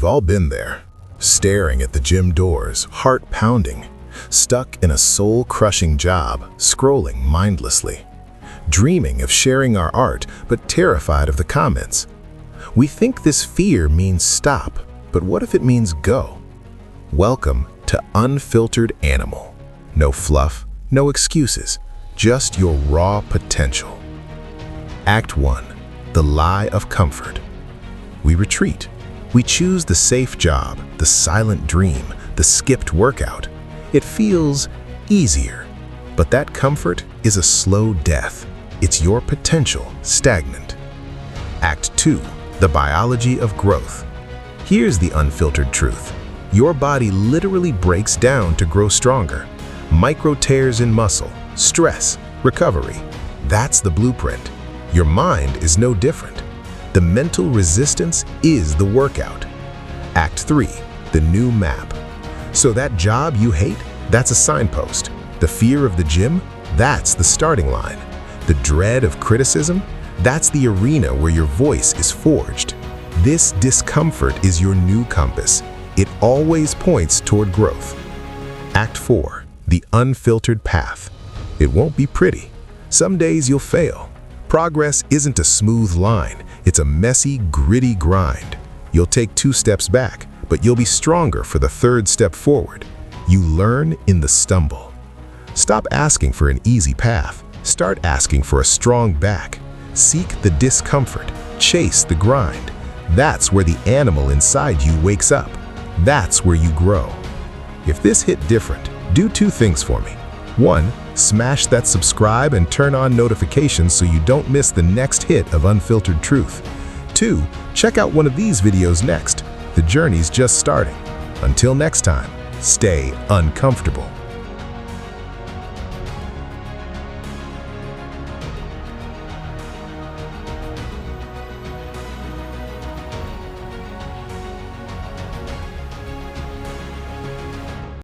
We've all been there, staring at the gym doors, heart pounding, stuck in a soul-crushing job, scrolling mindlessly, dreaming of sharing our art, but terrified of the comments. We think this fear means stop, but what if it means go? Welcome to Unfiltered Animal. No fluff, no excuses, just your raw potential. Act 1. The lie of comfort. We retreat. We choose the safe job, the silent dream, the skipped workout. It feels easier, but that comfort is a slow death. It's your potential stagnant. Act 2. The biology of growth. Here's the unfiltered truth. Your body literally breaks down to grow stronger. Micro tears in muscle, stress, recovery. That's the blueprint. Your mind is no different. The mental resistance is the workout. Act 3. The new map. So that job you hate, that's a signpost. The fear of the gym, that's the starting line. The dread of criticism, that's the arena where your voice is forged. This discomfort is your new compass. It always points toward growth. Act 4. The unfiltered path. It won't be pretty. Some days you'll fail. Progress isn't a smooth line. It's a messy, gritty grind. You'll take 2 steps back, but you'll be stronger for the 3rd step forward. You learn in the stumble. Stop asking for an easy path. Start asking for a strong back. Seek the discomfort. Chase the grind. That's where the animal inside you wakes up. That's where you grow. If this hit different, do 2 things for me. 1. Smash that subscribe and turn on notifications so you don't miss the next hit of Unfiltered Truth. 2. Check out one of these videos next. The journey's just starting. Until next time, stay uncomfortable.